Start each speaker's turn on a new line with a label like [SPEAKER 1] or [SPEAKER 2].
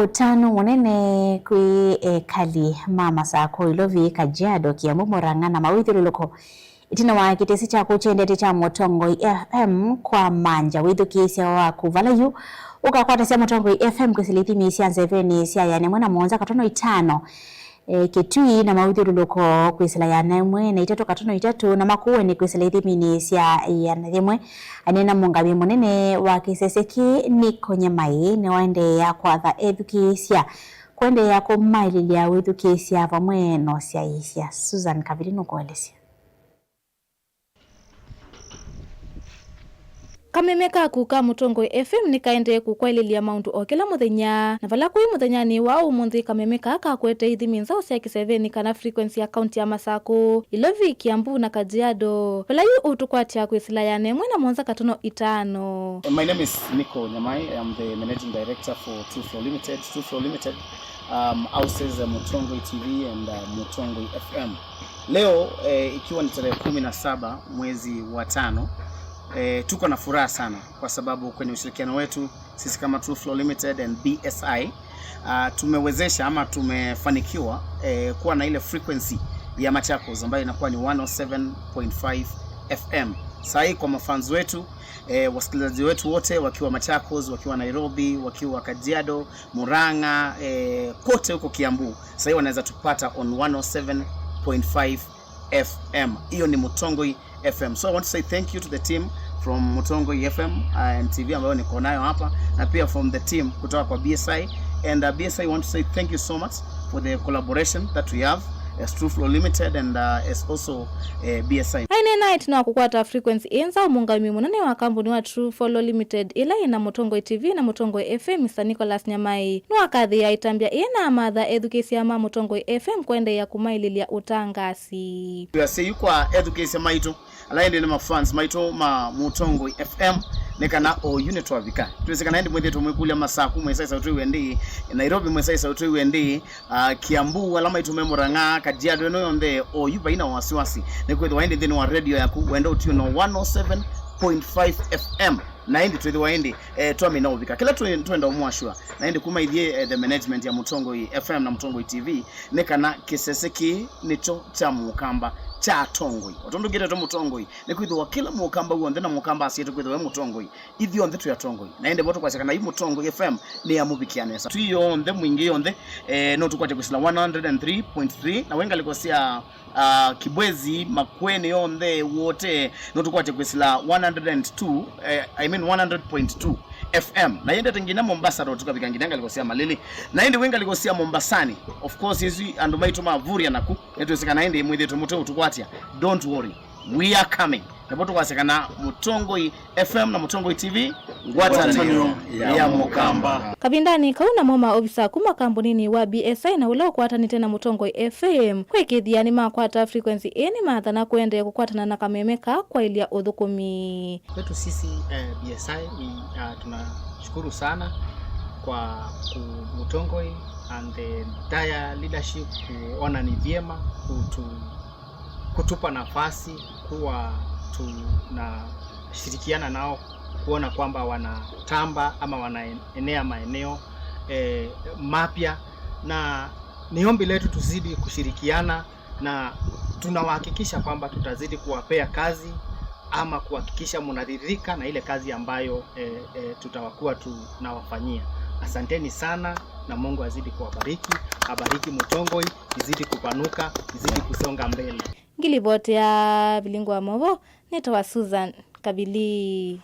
[SPEAKER 1] utano munene kwi kali mama sako ilovi Kajiado Kiambu Murang'a na mawithululuko itina wa kitesi cha kuchendete cha Mutongoi FM kwa manja withukisya wa kuvalayu ukakwata sia Mutongoi FM kwisilithi sia nzeveni sia yane mwana monza katono itano ketui na mawithululuko kwisila yane mwe na itatu katono itatu na makuwe ni kwisilithi sia yane thimwe anena mungabi munene wa kiseseki niko nyamai ne waende ya kwatha edukisya kwende ya kumaililia withukisya pamwe no sia isya Susan Kabilino kuelesya
[SPEAKER 2] kamemeka kuka Mutongoi FM nikaende kukwailelia maundu okela muthenya na vala kui muthenya ni wa umuthi kamemeka kakwete ithiminza cia kiseveni kana frequency ya county ya Masako ilovi Kiambu na Kajiado vala yu utukwatia kwisila yane mwena monza katono itano.
[SPEAKER 3] My name is Nico Nyamai. I am the managing director for True Flow Limited. True Flow Limited houses Mutongoi TV and Mutongoi FM. Leo ikiwa ni tarehe 17 mwezi wa 5 tuko na furaha sana kwa sababu kwenye ushirikiano wetu sisi kama True Flow Limited and BSI tumewezesha ama tumefanikiwa kuwa na ile frequency ya Machakos ambayo inakuwa ni 107.5 FM. Sasa kwa mafans wetu wasikilizaji wetu wote wakiwa Machakos, wakiwa Nairobi, wakiwa Kajiado, Murang'a, kote huko Kiambu, sasa wanaweza tupata on 107.5 FM. Hiyo ni Mutongoi FM. So I want to say thank you to the team from Mutongoi FM and TV ambayo niko nayo hapa na pia from the team kutoka kwa BSI and BSI. I want to say thank you so much for the collaboration that we have as True Flow Limited and as also BSI.
[SPEAKER 2] Haine night na kukwata frequency inza mungami munene wa kampuni wa True Flow Limited ila ina Mutongoi TV na Mutongoi FM Mr. Nicholas Nyamai no akadhi ya itambia ina amadha education ama Mutongoi FM kwende ya kumaililia utangasi.
[SPEAKER 3] We say kwa education maito alaende na fans maito ma Mutongoi FM nekana o unit wa vika tuwezekana ndi mwende tumekulia Masaku mwesa sauti wende Nairobi mwesa sauti wende Kiambu alama itume Murang'a Kajiado no yonde o yuba ina wasiwasi nekwetho waende thini wa radio yaku wenda utio no 107.5 FM na ndi twetho waende twame na ubika kila twenda umwashwa na ndi kuma ithie the management ya Mutongoi FM na Mutongoi TV nekana kiseseki nicho cha mukamba cha Tongoi otondugire to Mutongoi nekwitho kila mukamba uonde na mukamba asieto kwitho we Mutongoi ithio onde tu ya Tongoi na ende boto kwasekana i Mutongoi FM ni ya mubikianesa tu yonde mwingi yonde no tukwache kusila 103.3 na wenga likosia Kibwezi Makwene yonde wote no tukwache kusila 100.2 FM na yende tengina Mombasa ro tukabika ngidanga likosia Malili na yende wenga likosia Mombasani of course hizi andomaito mavuria naku netusekana yende mwithe tumuto tukwatia don't worry we are coming napoto kwasekana Mutongoi FM na Mutongoi TV ngwatanio ya mukamba
[SPEAKER 2] kabindani kauna moma obisa kuma kampuni wa BSI na ulo kwatani tena Mutongoi FM kwekithia ni makwata frequency eni mathana kwende kukwatana na kamemeka kwa ilia uthukumi
[SPEAKER 4] kwetu sisi BSI tunashukuru sana kwa Mutongoi and the entire leadership kuona ni vyema kutupa nafasi kuwa tunashirikiana nao kuona kwamba wanatamba ama wanaenea maeneo mapya na ni ombi letu tuzidi kushirikiana na tunawahakikisha kwamba tutazidi kuwapea kazi ama kuhakikisha mnaridhika na ile kazi ambayo tutawakuwa tunawafanyia. Asanteni sana na Mungu azidi kuwabariki, abariki Mutongoi, izidi kupanuka, izidi kusonga mbele.
[SPEAKER 2] Ngilibote ya Bilingwa Movo netawa Susan Kabili.